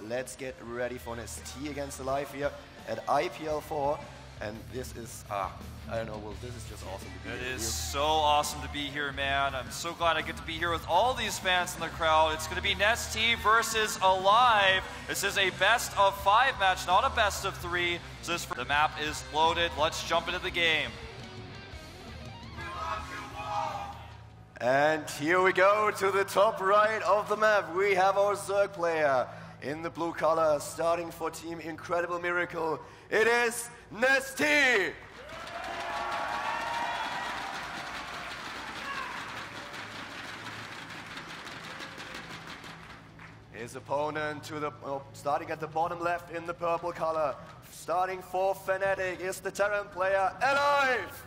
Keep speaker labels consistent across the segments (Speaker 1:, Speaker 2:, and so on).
Speaker 1: let's get ready for NesTea against aLive here at IPL4. And this is, I don't know, well, this is just awesome to be here.
Speaker 2: It is so awesome to be here, man. I'm so glad I get to be here with all these fans in the crowd. It's going to be NesTea versus aLive. This is a best of 5 match, not a best of 3. So the map is loaded. Let's jump into the game.
Speaker 1: And here we go to the top right of the map. We have our Zerg player in the blue color, starting for Team Incredible Miracle. It is NesTea! His opponent to the starting at the bottom left in the purple color, starting for Fnatic, is the Terran player aLive!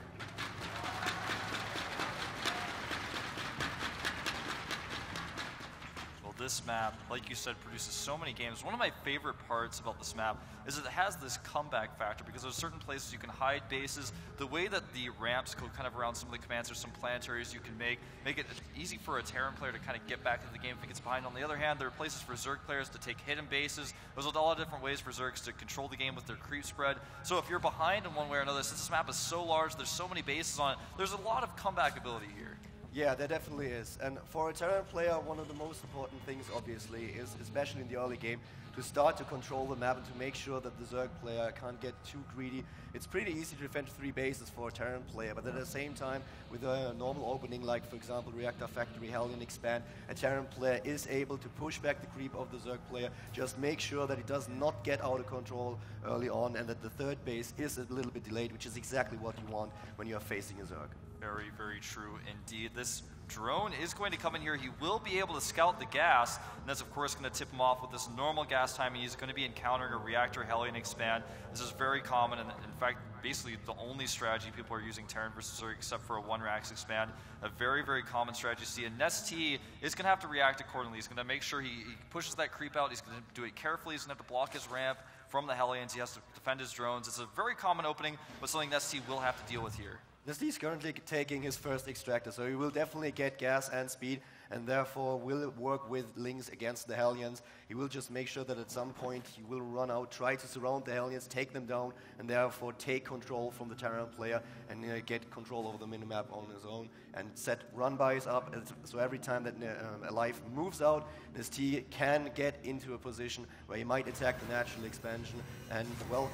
Speaker 2: This map, like you said, produces so many games. One of my favorite parts about this map is that it has this comeback factor because there's certain places you can hide bases. The way that the ramps go kind of around some of the commands, there's some planetaries you can make it easy for a Terran player to kind of get back into the game if he gets behind. On the other hand, there are places for Zerg players to take hidden bases. There's a lot of different ways for Zergs to control the game with their creep spread. So if you're behind in one way or another, since this map is so large, there's so many bases on it, there's a lot of comeback ability here.
Speaker 1: Yeah, there definitely is. And for a Terran player, one of the most important things, obviously, is, especially in the early game, to start to control the map and to make sure that the Zerg player can't get too greedy. It's pretty easy to defend 3 bases for a Terran player, but at the same time, with a normal opening, like, for example, Reactor Factory, Hellion Expand, a Terran player is able to push back the creep of the Zerg player, just make sure that it does not get out of control early on, and that the 3rd base is a little bit delayed, which is exactly what you want when you are facing a Zerg.
Speaker 2: Very, very true indeed. This drone is going to come in here. He will be able to scout the gas, and that's of course going to tip him off with this normal gas timing. He's going to be encountering a Reactor Hellion Expand. This is very common, and in fact, basically the only strategy people are using Terran versus Zerg except for a 1-Rax Expand. A very, very common strategy to see. And NesTea is going to have to react accordingly. He's going to make sure he pushes that creep out. He's going to do it carefully. He's going to have to block his ramp from the Hellions. He has to defend his drones. It's a very common opening, but something NesTea will have to deal with here.
Speaker 1: NesTea is currently taking his first extractor, so he will definitely get gas and speed, and therefore will work with Lings against the Hellions. He will just make sure that at some point he will run out, try to surround the Hellions, take them down, and therefore take control from the Terran player and get control over the minimap on his own, and set run-bys up, so every time that aLive moves out, NesTea can get into a position where he might attack the natural expansion, and, well,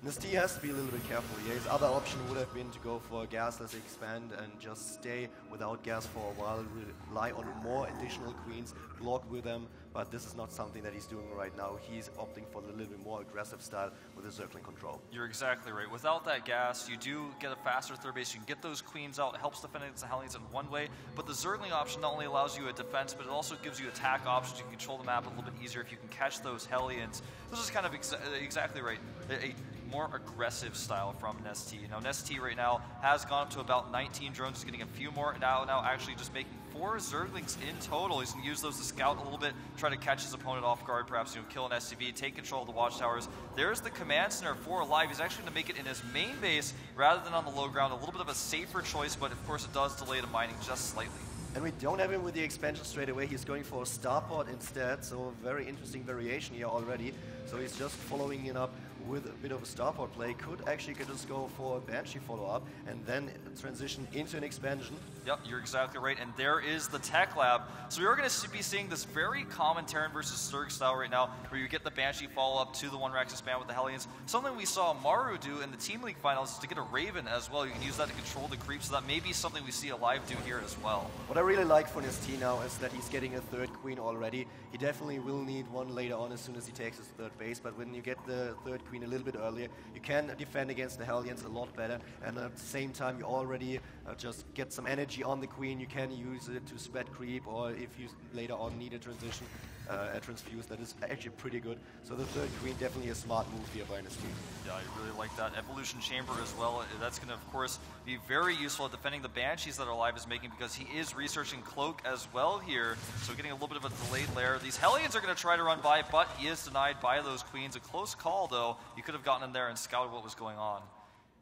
Speaker 1: NesTea has to be a little bit careful here. His other option would have been to go for a gasless expand and just stay without gas for a while, rely on more additional queens, block with them, but this is not something that he's doing right now. He's opting for the little bit more aggressive style with the circling control.
Speaker 2: You're exactly right. Without that gas, you do get a faster 3rd base. You can get those queens out. It helps defend against the Hellions in one way, but the Zergling option not only allows you a defense, but it also gives you attack options. You can control the map a little bit easier if you can catch those Hellions. This is kind of exactly right. A more aggressive style from NesTea. Now NesTea right now has gone up to about 19 drones. He's getting a few more now actually just making 4 Zerglings in total. He's going to use those to scout a little bit, try to catch his opponent off guard, perhaps kill an SCV, take control of the watchtowers. There's the command center for aLive. He's actually going to make it in his main base rather than on the low ground. A little bit of a safer choice, but of course it does delay the mining just slightly.
Speaker 1: And we don't have him with the expansion straight away. He's going for a starport instead, so a very interesting variation here already. So he's just following it up with a bit of a starport play. Could actually just go for a Banshee follow-up and then transition into an expansion.
Speaker 2: Yep, you're exactly right. And there is the tech lab. So we are going to be seeing this very common Terran versus Zerg style right now, where you get the Banshee follow-up to the 1-Rax expand with the Hellions. Something we saw Maru do in the Team League finals is to get a Raven as well. You can use that to control the creep, so that may be something we see aLive do here as well.
Speaker 1: What I really like for NesTea now is that he's getting a 3rd queen already. He definitely will need one later on as soon as he takes his 3rd base, but when you get the 3rd queen a little bit earlier, you can defend against the Hellions a lot better, and at the same time you already just get some energy on the queen. You can use it to spread creep, or if you later on need a transition, a transfuse, that is actually pretty good. So the 3rd queen, definitely a smart move here by NesTea.
Speaker 2: Yeah, I really like that. Evolution Chamber as well. That's going to, of course, be very useful at defending the Banshees that aLive is making, because he is researching Cloak as well here. So getting a little bit of a delayed lair. These Hellions are going to try to run by, but he is denied by those queens. A close call, though. You could have gotten in there and scouted what was going on.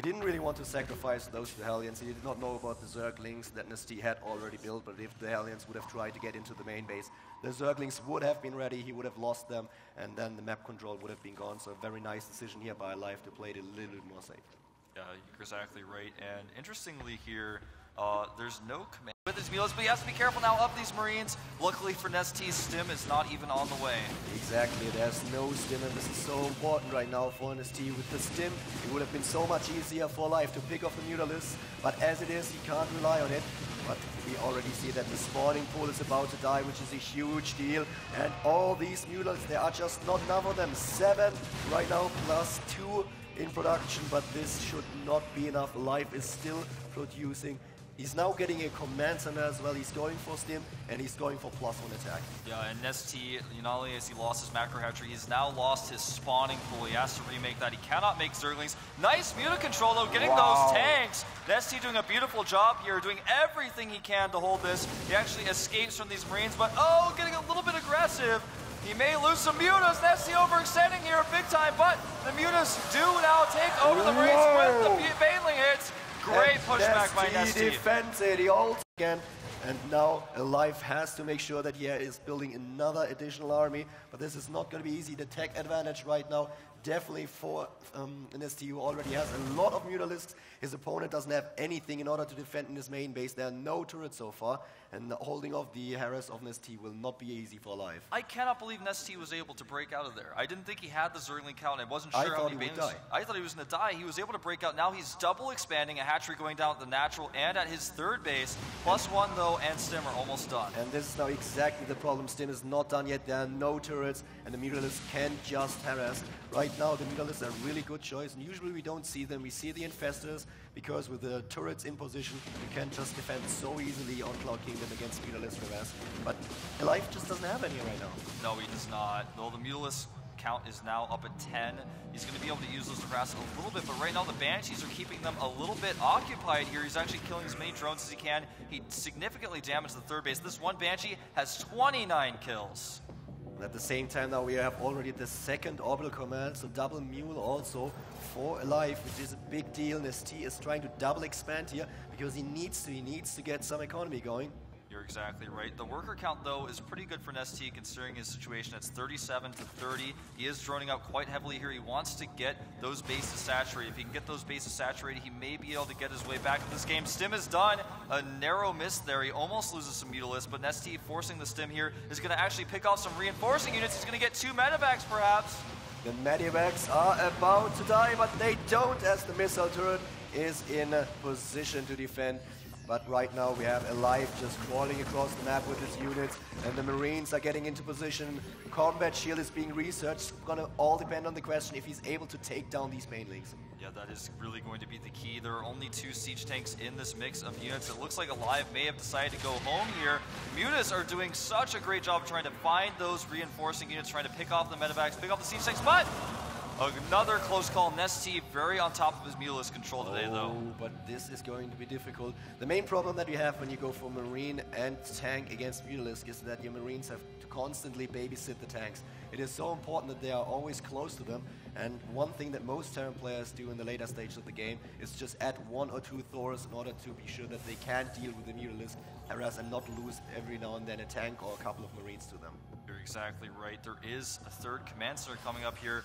Speaker 1: He didn't really want to sacrifice those two Hellions. He did not know about the Zerglings that NesTea had already built, but if the Hellions would have tried to get into the main base, the Zerglings would have been ready, he would have lost them, and then the map control would have been gone. So a very nice decision here by aLive to play it a little bit more safe.
Speaker 2: Yeah, you're exactly right. And interestingly here, there's no command with his Mulas, but he has to be careful now of these Marines. Luckily for NesTea's stim is not even on the way.
Speaker 1: Exactly, there's no stim, and this is so important right now for NesTea. With the stim, it would have been so much easier for aLive to pick off the Mutalisks, but as it is, he can't rely on it. But we already see that the spawning pool is about to die, which is a huge deal. And all these Mutalisks, there are just not enough of them. 7 right now, plus 2 in production, but this should not be enough. aLive is still producing. He's now getting a command center as well. He's going for stim, and he's going for +1 attack.
Speaker 2: Yeah, and NesTea, not only has he lost his macro hatchery, he's now lost his spawning pool. He has to remake that. He cannot make Zerglings. Nice Muta control, though, getting those tanks. NesTea doing a beautiful job here, doing everything he can to hold this. He actually escapes from these Marines, but getting a little bit aggressive. He may lose some Mutas. NesTea overextending here big time, but the Mutas do now take over the Marines with the Baneling hits. Great pushback by NesTea.
Speaker 1: Defends it, he ults again. And now aLive has to make sure that he is building another additional army. But this is not going to be easy. The tech advantage right now, definitely for NesTea, who already has a lot of Mutalisks. His opponent doesn't have anything in order to defend in his main base. There are no turrets so far. And holding off the harass of NesTea will not be easy for aLive.
Speaker 2: I cannot believe NesTea was able to break out of there. I didn't think he had the Zergling count. I wasn't sure how many Banes. I thought he was going to die. He was able to break out. Now he's double expanding, a hatchery going down at the natural and at his third base. +1 though, and stim are almost done.
Speaker 1: And this is now exactly the problem. Stim is not done yet. There are no turrets, and the Mutalisks can just harass. Right now, the Mutalisks are a really good choice, and usually we don't see them. We see the Infestors, because with the turrets in position, you can just defend so easily on Cloud Kingdom against Mutalisk harass. But aLive just doesn't have any right now.
Speaker 2: No, he does not. Though the Mutalisk count is now up at 10. He's going to be able to use those to harass a little bit, but right now the Banshees are keeping them a little bit occupied here. He's actually killing as many drones as he can. He significantly damaged the third base. This one Banshee has 29 kills.
Speaker 1: At the same time now we have already the second orbital command, so double mule also for aLive, which is a big deal. NesTea is trying to double expand here because he needs to get some economy going.
Speaker 2: You're exactly right. The worker count, though, is pretty good for NesTea considering his situation. It's 37 to 30. He is droning out quite heavily here. He wants to get those bases saturated. If he can get those bases saturated, he may be able to get his way back to this game. Stim is done. A narrow miss there. He almost loses some Mutalisks, but NesTea forcing the Stim here is going to actually pick off some reinforcing units. He's going to get 2 medevacs, perhaps.
Speaker 1: The medevacs are about to die, but they don't, as the missile turret is in a position to defend. But right now we have aLive just crawling across the map with his units, and the Marines are getting into position. Combat shield is being researched. It's gonna all depend on the question if he's able to take down these Banelings.
Speaker 2: Yeah, that is really going to be the key. There are only 2 siege tanks in this mix of units. It looks like aLive may have decided to go home here. Mutas are doing such a great job trying to find those reinforcing units, trying to pick off the medevacs, pick off the siege tanks, but another close call. NesTea very on top of his Mutalisk control today, though.
Speaker 1: But this is going to be difficult. The main problem that you have when you go for Marine and tank against Mutalisk is that your Marines have to constantly babysit the tanks. It is so important that they are always close to them. And one thing that most Terran players do in the later stages of the game is just add 1 or 2 Thors in order to be sure that they can deal with the Mutalisk harass and not lose every now and then a tank or a couple of Marines to them.
Speaker 2: You're exactly right. There is a third command center coming up here.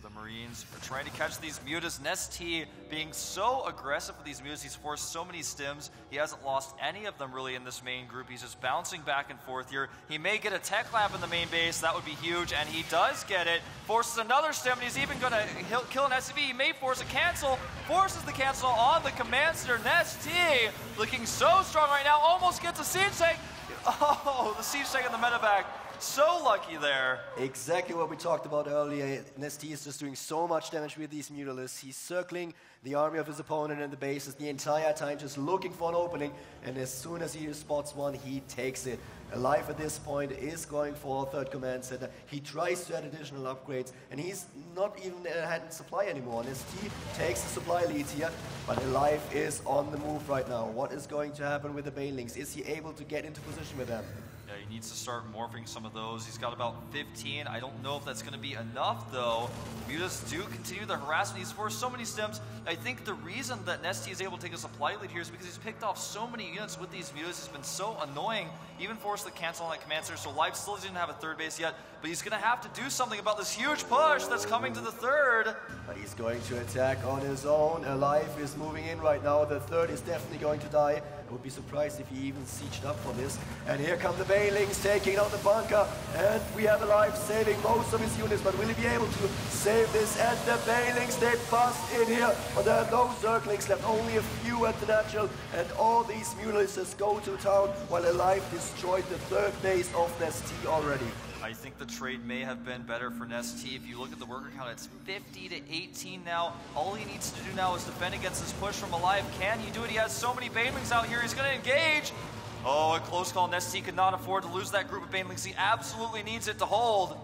Speaker 2: The Marines are trying to catch these Mutas. NesTea being so aggressive with these Mutas. He's forced so many stims. He hasn't lost any of them really in this main group. He's just bouncing back and forth here. He may get a tech lab in the main base. That would be huge, and he does get it. Forces another stim, and he's even going to kill an SCV. He may force a cancel. Forces the cancel on the command center. NesTea looking so strong right now. Almost gets a siege tank. Oh, the siege tank in the medevac. So lucky there.
Speaker 1: Exactly what we talked about earlier. NesTea is just doing so much damage with these Mutalisks. He's circling the army of his opponent in the bases the entire time, just looking for an opening. And as soon as he spots one, he takes it. aLive at this point is going for a third command center. He tries to add additional upgrades, and he's not even ahead in supply anymore. NesTea takes the supply lead here, but aLive is on the move right now. What is going to happen with the Banelings? Is he able to get into position with them?
Speaker 2: Yeah, he needs to start morphing some of those. He's got about 15. I don't know if that's going to be enough, though. Mutas do continue the harassment. He's forced so many stims. I think the reason that NesTea is able to take a supply lead here is because he's picked off so many units with these Mutas. He's been so annoying. He even forced the cancel on that command center, so aLive still doesn't have a third base yet, but he's going to have to do something about this huge push that's coming to the third.
Speaker 1: But he's going to attack on his own. aLive is moving in right now. The third is definitely going to die. I would be surprised if he even sieged up for this. And here come the Banelings taking out the bunker. And we have aLive saving most of his units, but will he be able to save this? And the Banelings, they bust in here. But there are no Zerglings left, only a few at the natural. And all these Mutalisks go to town while aLive destroyed the third base of NesTea already.
Speaker 2: I think the trade may have been better for NesTea. If you look at the worker count, it's 50 to 18 now. All he needs to do now is defend against this push from aLive. Can he do it? He has so many Banelings out here. He's going to engage. Oh, a close call. NesTea could not afford to lose that group of Banelings. He absolutely needs it to hold.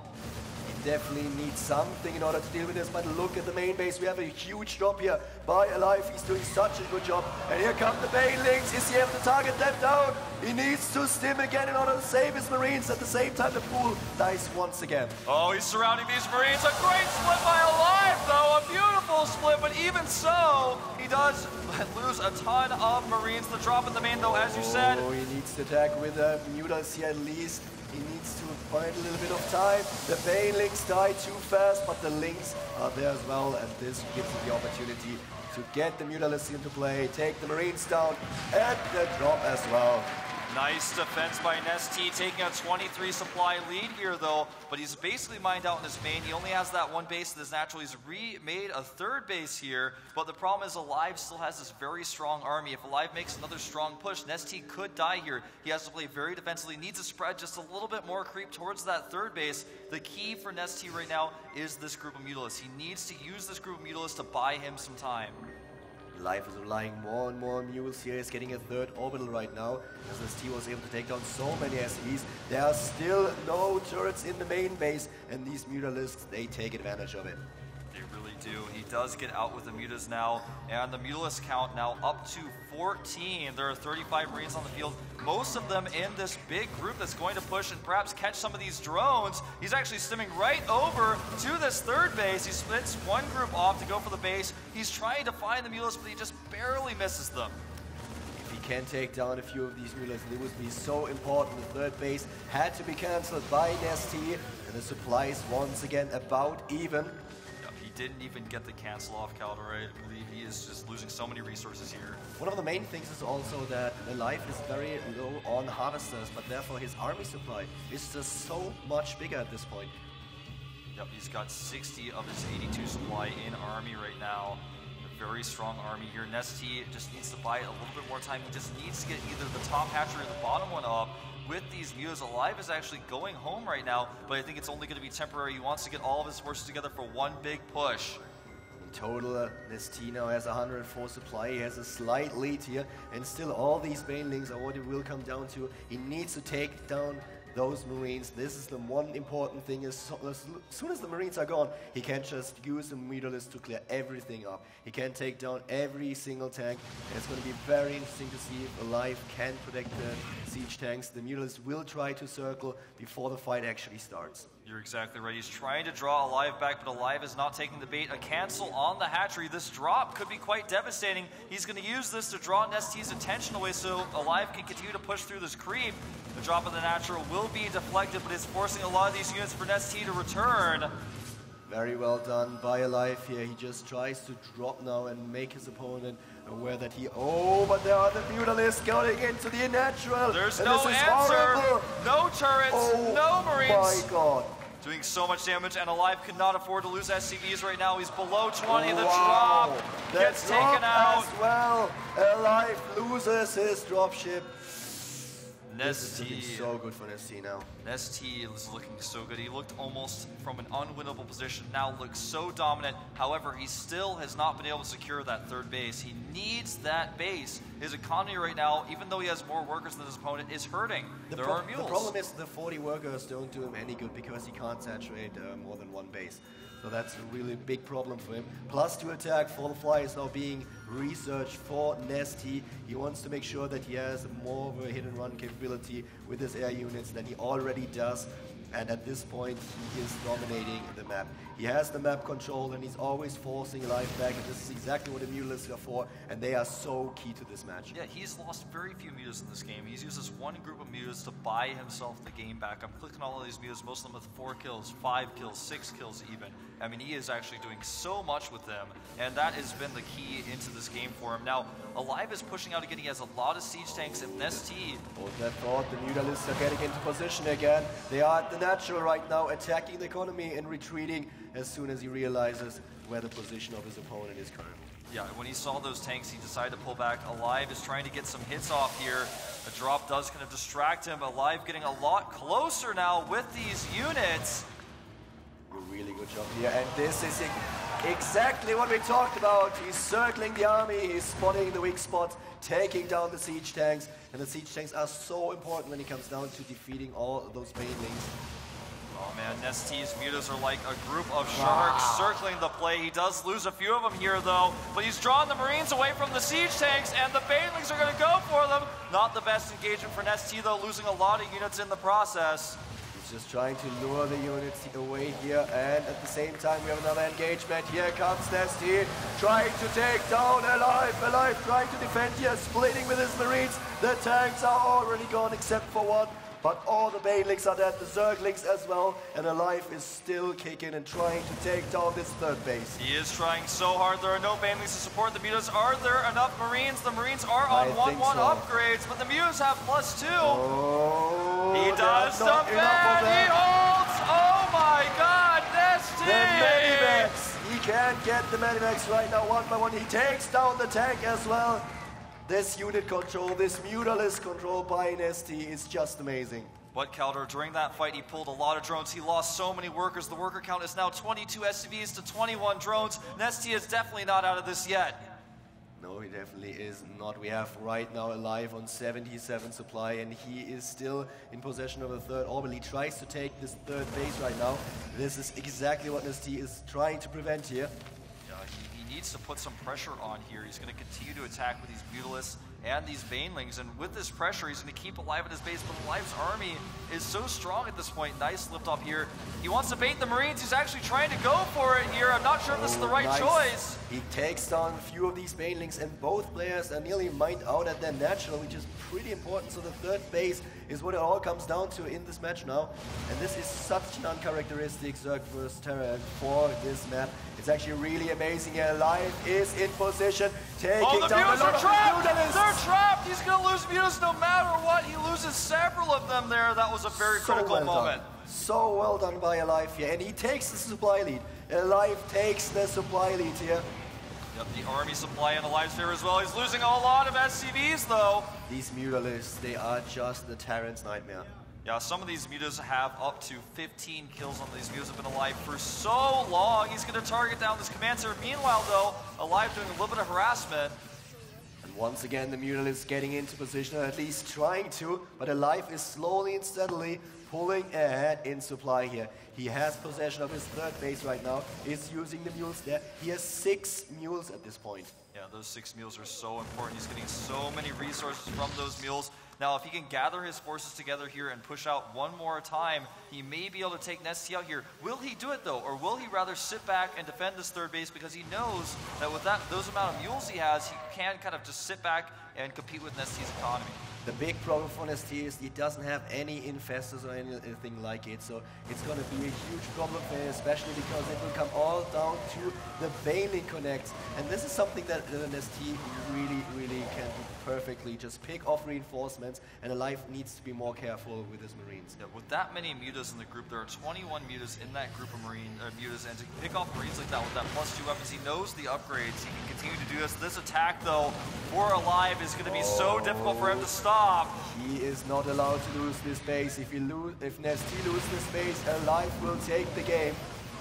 Speaker 1: Definitely needs something in order to deal with this, but look at the main base. We have a huge drop here by aLive. He's doing such a good job. And here come the Banelings. Is he able to target them down? He needs to stim again in order to save his Marines. At the same time, the pool dies once again.
Speaker 2: Oh, he's surrounding these Marines. A great split by aLive, though. A beautiful split, but even so, he does lose a ton of Marines. The drop in the main, though, as you said.
Speaker 1: Oh, he needs to attack with Mutas here at least. He needs to find a little bit of time. The Banelings die too fast, but the Lings are there as well, and this gives him the opportunity to get the Mutalisks into play, take the Marines down, and the drop as well.
Speaker 2: Nice defense by NesTea, taking a 23 supply lead here, though, but he's basically mined out in his main. He only has that one base in his natural. He's remade a third base here, but the problem is aLive still has this very strong army. If aLive makes another strong push, NesTea could die here. He has to play very defensively, needs to spread just a little bit more creep towards that third base. The key for NesTea right now is this group of Mutalisks. He needs to use this group of Mutalisks to buy him some time.
Speaker 1: aLive is relying more and more on mules here. He's getting a third orbital right now, as NesTea was able to take down so many SCVs. There are still no turrets in the main base, and these Mutalisks, they take advantage of it.
Speaker 2: They really do. He does get out with the Mutas now, and the Mutalisk count now up to 14. There are 35 Marines on the field, most of them in this big group that's going to push and perhaps catch some of these drones. He's actually stimming right over to this third base. He splits one group off to go for the base. He's trying to find the Mutalisks, but he just barely misses them.
Speaker 1: If he can take down a few of these Mutalisks, it would be so important. The third base had to be cancelled by NesTea, and the supplies once again about even.
Speaker 2: Didn't even get the cancel off Caldera. I believe he is just losing so many resources here.
Speaker 1: One of the main things is also that aLive is very low on harvesters, but therefore his army supply is just so much bigger at this point.
Speaker 2: Yep, he's got 60 of his 82 supply in army right now. A very strong army here. NesTea just needs to buy a little bit more time. He just needs to get either the top hatchery or the bottom one up. With these Mutas, aLive is actually going home right now, but I think it's only going to be temporary. He wants to get all of his forces together for one big push.
Speaker 1: In total, NesTea now has 104 supply. He has a slight lead here, and still all these Banelings are what it will come down to. He needs to take down those Marines. This is the one important thing. As soon as the Marines are gone, he can just use the Mutalisks to clear everything up. He can take down every single tank. And it's going to be very interesting to see if aLive can protect the siege tanks. The Mutalisks will try to circle before the fight actually starts.
Speaker 2: You're exactly right. He's trying to draw aLive back, but aLive is not taking the bait. A cancel on the hatchery. This drop could be quite devastating. He's going to use this to draw NesTea's attention away so aLive can continue to push through this creep. The drop of the natural will be deflected, but it's forcing a lot of these units for NesTea to return.
Speaker 1: Very well done by aLive here. He just tries to drop now and make his opponent aware that he... Oh, but there are the Mutalisks going into the natural.
Speaker 2: There's
Speaker 1: and
Speaker 2: no
Speaker 1: this is
Speaker 2: answer.
Speaker 1: Horrible.
Speaker 2: No turrets.
Speaker 1: Oh,
Speaker 2: no Marines.
Speaker 1: My God.
Speaker 2: Doing so much damage, and aLive could not afford to lose SCVs right now. He's below 20. The
Speaker 1: wow.
Speaker 2: drop gets taken out.
Speaker 1: As well. aLive loses his dropship. This is looking
Speaker 2: NesTea.
Speaker 1: so good for NesTea now.
Speaker 2: NesTea is looking so good. He looked almost from an unwinnable position, now looks so dominant. However, he still has not been able to secure that third base. He needs that base. His economy right now, even though he has more workers than his opponent, is hurting. There are mules.
Speaker 1: The problem is the 40 workers don't do him any good because he can't saturate more than one base. So that's a really big problem for him. Plus, to attack, for the fly is now being research for NesTea. He wants to make sure that he has more of a hit and run capability with his air units than he already does. And at this point, he is dominating the map. He has the map control, and he's always forcing aLive back, and this is exactly what the Mutalists are for, and they are so key to this match.
Speaker 2: Yeah, he's lost very few mutas in this game. He's used this one group of mutas to buy himself the game back. I'm clicking all of these mutas, most of them with 4 kills, 5 kills, 6 kills even. I mean, he is actually doing so much with them, and that has been the key into this game for him. Now, aLive is pushing out again. He has a lot of siege tanks, and NesTea...
Speaker 1: Hold that thought, the Mutalists are getting into position again. They are at the natural right now, attacking the economy and retreating as soon as he realizes where the position of his opponent is currently.
Speaker 2: Yeah, when he saw those tanks, he decided to pull back. aLive is trying to get some hits off here. A drop does kind of distract him. aLive getting a lot closer now with these units.
Speaker 1: A really good job here, and this is exactly what we talked about. He's circling the army, he's spotting the weak spots, taking down the siege tanks, and the siege tanks are so important when it comes down to defeating all of those banelings.
Speaker 2: Oh man, NesTea's mutas are like a group of sharks circling the play. He does lose a few of them here though, but he's drawn the Marines away from the siege tanks, and the banelings are going to go for them. Not the best engagement for NesTea though, losing a lot of units in the process.
Speaker 1: He's just trying to lure the units away here, and at the same time we have another engagement. Here comes NesTea, trying to take down aLive. aLive trying to defend here, splitting with his Marines. The tanks are already gone except for one. But all the banelings are dead, the Zerglings as well, and aLive is still kicking and trying to take down this third base.
Speaker 2: He is trying so hard. There are no banelings to support the mutas. Are there enough Marines? The Marines are on 1-1 upgrades, but the mutas have +2.
Speaker 1: Oh,
Speaker 2: he does the bad. He holds. Oh my God, NesTea!
Speaker 1: The Medivacs. He can't get the Medivacs right now, one by one. He takes down the tank as well. This unit control, this Mutalist control by NesTea is just amazing.
Speaker 2: But Calder, during that fight, he pulled a lot of drones. He lost so many workers. The worker count is now 22 SCVs to 21 drones. NesTea is definitely not out of this yet.
Speaker 1: No, he definitely is not. We have right now aLive on 77 supply, and he is still in possession of the third orbital. He tries to take this third base right now. This is exactly what NesTea is trying to prevent here.
Speaker 2: He needs to put some pressure on here. He's going to continue to attack with these Mutalists and these Banelings, and with this pressure, he's going to keep aLive at his base, but aLive's army is so strong at this point. Nice lift off here. He wants to bait the Marines. He's actually trying to go for it here. I'm not sure if this is the right choice.
Speaker 1: He takes down a few of these Banelings, and both players are nearly mined out at their natural, which is pretty important. So the third base is what it all comes down to in this match now. And this is such an uncharacteristic Zerg versus Terran for this map. It's actually really amazing. aLive is in position, taking down a lot of Mutalists.
Speaker 2: They're trapped! He's going to lose mutas no matter what. He loses several of them there. That was a very critical moment.
Speaker 1: So well done by aLive here, and he takes the supply lead. aLive takes the supply lead here.
Speaker 2: Yep, the army supply in aLive's favor as well. He's losing a lot of SCVs though.
Speaker 1: These Mutalists, they are just the Terran's nightmare.
Speaker 2: Yeah, some of these mutas have up to 15 kills on these mutas have been alive for so long. He's going to target down this command center. Meanwhile though, aLive doing a little bit of harassment.
Speaker 1: Once again, the Mutalist getting into position, or at least trying to, but aLive is slowly and steadily pulling ahead in supply here. He has possession of his third base right now, is using the mules there. He has 6 mules at this point.
Speaker 2: Yeah, those 6 mules are so important. He's getting so many resources from those mules. Now, if he can gather his forces together here and push out one more time, he may be able to take NesTea out here. Will he do it, though? Or will he rather sit back and defend this third base because he knows that with those amount of mules he has, he can kind of just sit back and compete with NesTea's economy?
Speaker 1: The big problem for NesTea is he doesn't have any infestors or anything like it, so it's going to be a huge problem for him, especially because it will come all down to the Baneling connects. And this is something that NesTea really can do perfectly. Just pick off reinforcements, and aLive needs to be more careful with his Marines.
Speaker 2: Yeah, with that many mutas in the group, there are 21 mutas in that group of mutas, and to pick off Marines like that with that +2 weapons, he knows the upgrades. He can continue to do this. This attack, though, for aLive is going to be so difficult for him to stop.
Speaker 1: He is not allowed to lose this base. If NesTea loses this base, aLive will take the game.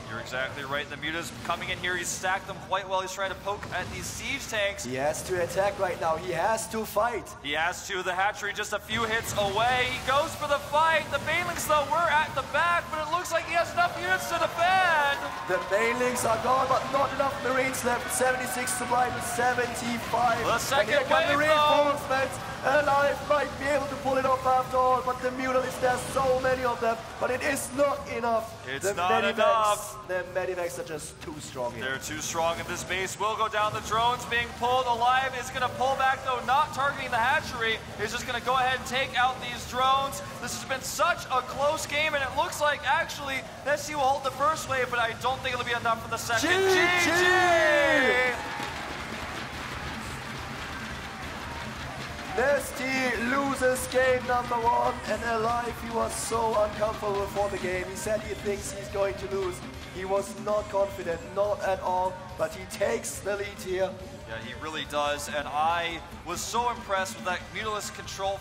Speaker 2: You're exactly right. The mutas coming in here, he's stacked them quite well. He's trying to poke at these siege tanks.
Speaker 1: He has to attack right now. He has to fight.
Speaker 2: He has to. The hatchery just a few hits away. He goes for the fight. The Banelings, though, were at the back, but it looks like he has enough units to defend.
Speaker 1: The banelings are gone, but not enough Marines left. 76 supply to 75.
Speaker 2: The second
Speaker 1: and here come the
Speaker 2: wave, though.
Speaker 1: reinforcements. aLive might be able to pull it off after all, but the Mutalisks, there's so many of them, but it is not enough.
Speaker 2: It's not enough.
Speaker 1: The medivacs are just too strong here.
Speaker 2: They're too strong, and this base will go down. The drones being pulled. aLive is going to pull back, though, not targeting the hatchery. He's just going to go ahead and take out these drones. This has been such a close game, and it looks like, actually, NesTea will hold the first wave, but I don't think it'll be enough for the second. GG!
Speaker 1: NesTea loses game number 1, and aLive, he was so uncomfortable before the game. He said he thinks he's going to lose. He was not confident, not at all, but he takes the lead here.
Speaker 2: Yeah, he really does, and I was so impressed with that Mutalisk control.